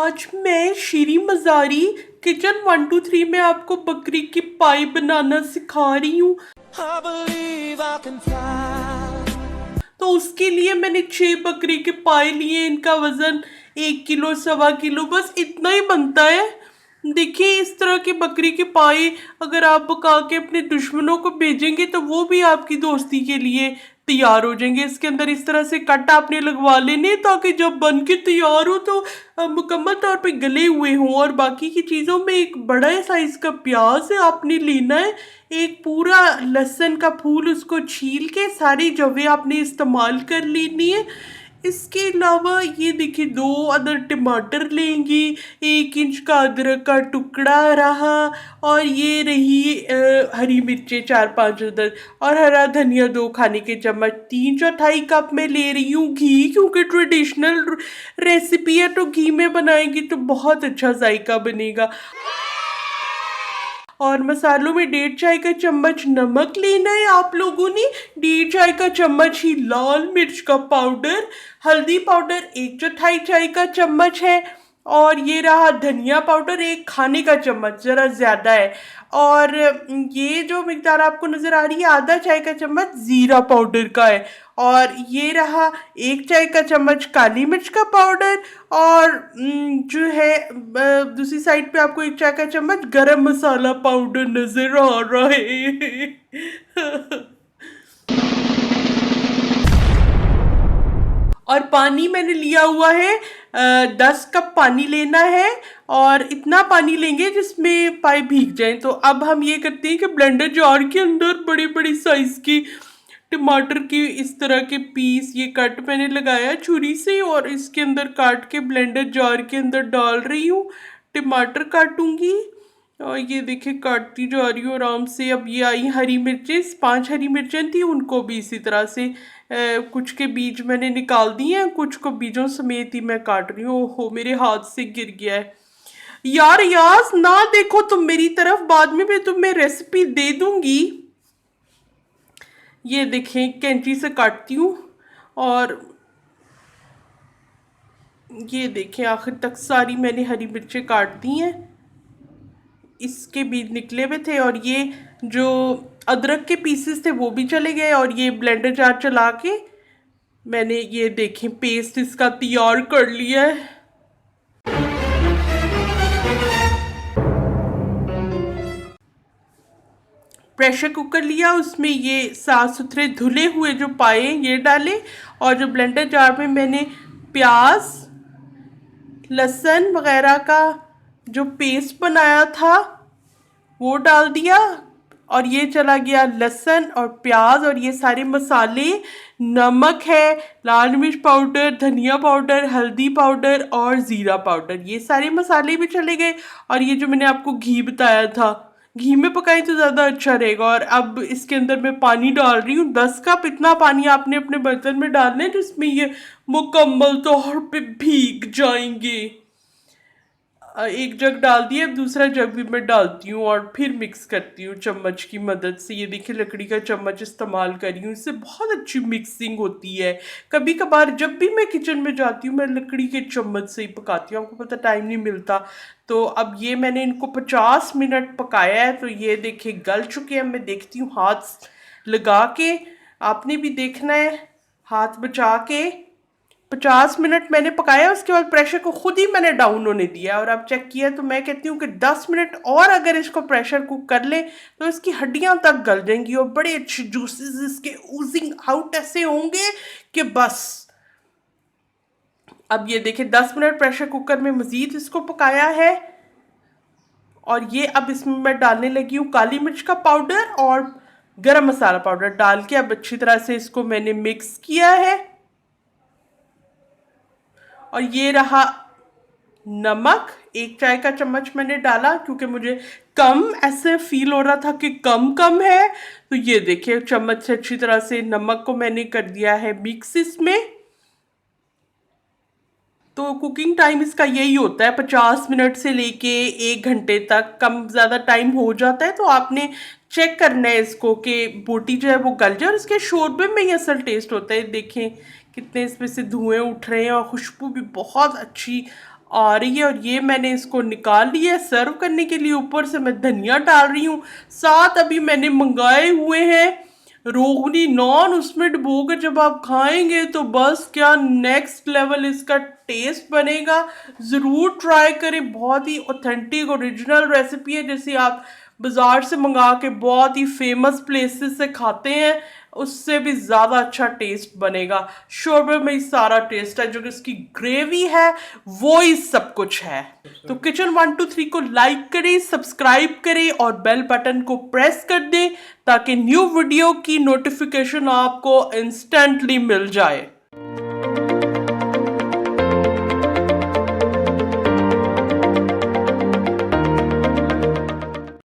आज मैं शीरी मज़ारी किचन 123 में आपको बकरी की पाई बनाना सिखा रही हूँ। I believe I can fly. तो उसके लिए मैंने 6 बकरी के पाए लिए। इनका वज़न 1 किलो 1.25 किलो बस इतना ही बनता है। देखिए इस तरह के बकरी के पाए अगर आप पका के अपने दुश्मनों को भेजेंगे तो वो भी आपकी दोस्ती के लिए तैयार हो जाएंगे। इसके अंदर इस तरह से कट आपने लगवा लेने ताकि जब बन के तैयार हो तो मुकम्मल तौर पे गले हुए हों। और बाकी की चीज़ों में एक बड़ा साइज़ का प्याज है आपने लेना है, एक पूरा लहसुन का फूल उसको छील के सारी जवें आपने इस्तेमाल कर लेनी है। इसके अलावा ये देखिए 2 अदर टमाटर लेंगी, 1 इंच का अदरक का टुकड़ा रहा और ये रही हरी मिर्चें 4-5 अदर और हरा धनिया 2 खाने के चम्मच। 3/4 कप मैं ले रही हूँ घी, क्योंकि ट्रेडिशनल रेसिपी है तो घी में बनाएंगी तो बहुत अच्छा जायका बनेगा। और मसालों में 1.5 चाय का चम्मच नमक लेना है आप लोगों ने, 1.5 चाय का चम्मच ही लाल मिर्च का पाउडर, हल्दी पाउडर 1/4 चाय का चम्मच है और ये रहा धनिया पाउडर 1 खाने का चम्मच, ज़रा ज़्यादा है। और ये जो मिकदार आपको नज़र आ रही है आधा चाय का चम्मच ज़ीरा पाउडर का है। और ये रहा 1 चाय का चम्मच काली मिर्च का पाउडर और जो है दूसरी साइड पे आपको 1 चाय का चम्मच गरम मसाला पाउडर नज़र आ रहा है। और पानी मैंने लिया हुआ है 10 कप पानी लेना है और इतना पानी लेंगे जिसमें पाए भीग जाएं। तो अब हम ये करते हैं कि ब्लेंडर जार के अंदर बड़ी बड़ी साइज़ की टमाटर की इस तरह के पीस ये कट मैंने लगाया छुरी से और इसके अंदर काट के ब्लेंडर जार के अंदर डाल रही हूँ। टमाटर काटूंगी और ये देखिए काटती जा रही हूँ आराम से। अब ये आई हरी मिर्चें, 5 हरी मिर्चें थी, उनको भी इसी तरह से कुछ के बीज मैंने निकाल दिए हैं, कुछ को बीजों समेत ही मैं काट रही हूँ। ओहो मेरे हाथ से गिर गया है यार। यास ना देखो तुम मेरी तरफ, बाद में मैं तुम्हें रेसिपी दे दूंगी। ये देखें कैंची से काटती हूँ और ये देखें आखिर तक सारी मैंने हरी मिर्चें काट दी हैं, इसके बीज निकले हुए थे और ये जो अदरक के पीसेस थे वो भी चले गए। और ये ब्लेंडर जार चला के मैंने ये देखें पेस्ट इसका तैयार कर लिया है। प्रेशर कुकर लिया, उसमें ये साफ सुथरे धुले हुए जो पाए ये डाले और जो ब्लेंडर जार में मैंने प्याज लहसुन वगैरह का जो पेस्ट बनाया था वो डाल दिया और ये चला गया लहसुन और प्याज और ये सारे मसाले, नमक है, लाल मिर्च पाउडर, धनिया पाउडर, हल्दी पाउडर और ज़ीरा पाउडर, ये सारे मसाले भी चले गए। और ये जो मैंने आपको घी बताया था, घी में पकाएं तो ज़्यादा अच्छा रहेगा। और अब इसके अंदर मैं पानी डाल रही हूँ 10 कप। इतना पानी आपने अपने बर्तन में डालना है जिसमें ये मुकम्मल तौर पे भीग जाएंगे। एक जग डाल दिया, अब दूसरा जग भी मैं डालती हूँ और फिर मिक्स करती हूँ चम्मच की मदद से। ये देखिए लकड़ी का चम्मच इस्तेमाल कर रही हूँ, इससे बहुत अच्छी मिक्सिंग होती है। कभी कभार जब भी मैं किचन में जाती हूँ मैं लकड़ी के चम्मच से ही पकाती हूँ, आपको पता टाइम नहीं मिलता। तो अब ये मैंने इनको 50 मिनट पकाया है तो ये देखिए गल चुके हैं। मैं देखती हूँ हाथ लगा के, आपने भी देखना है हाथ बचा के। 50 मिनट मैंने पकाया, उसके बाद प्रेशर को खुद ही मैंने डाउन होने दिया और अब चेक किया तो मैं कहती हूँ कि 10 मिनट और अगर इसको प्रेशर कुक कर ले तो इसकी हड्डियां तक गल जाएंगी और बड़े अच्छे जूसेस इसके ऊजिंग आउट ऐसे होंगे कि बस। अब ये देखिए 10 मिनट प्रेशर कुकर में मज़ीद इसको पकाया है और ये अब इसमें मैं डालने लगी हूँ काली मिर्च का पाउडर और गरम मसाला पाउडर डाल के अब अच्छी तरह से इसको मैंने मिक्स किया है। और ये रहा नमक, 1 चाय का चम्मच मैंने डाला क्योंकि मुझे कम ऐसे फील हो रहा था कि कम कम है। तो ये देखिए चम्मच से अच्छी तरह से नमक को मैंने कर दिया है मिक्स इसमें। तो कुकिंग टाइम इसका यही होता है 50 मिनट से लेके 1 घंटे तक, कम ज़्यादा टाइम हो जाता है। तो आपने चेक करना है इसको कि बोटी जो है वो गल जाए और इसके शोरबे में ही असल टेस्ट होता है। देखें कितने इसमें से धुएं उठ रहे हैं और खुशबू भी बहुत अच्छी आ रही है। और ये मैंने इसको निकाल लिया है सर्व करने के लिए। ऊपर से मैं धनिया डाल रही हूँ। साथ अभी मैंने मंगाए हुए हैं रोगनी नॉन, उसमें डुबोकर जब आप खाएंगे तो बस क्या नेक्स्ट लेवल इसका टेस्ट बनेगा। ज़रूर ट्राई करें, बहुत ही ऑथेंटिक ओरिजिनल रेसिपी है। जैसे आप बाज़ार से मंगा के बहुत ही फेमस प्लेसेस से खाते हैं, उससे भी ज़्यादा अच्छा टेस्ट बनेगा। शोरबे में ही सारा टेस्ट है, जो कि इसकी ग्रेवी है वो ही सब कुछ है। तो किचन 123 को लाइक करें, सब्सक्राइब करें और बेल बटन को प्रेस कर दें ताकि न्यू वीडियो की नोटिफिकेशन आपको इंस्टेंटली मिल जाए।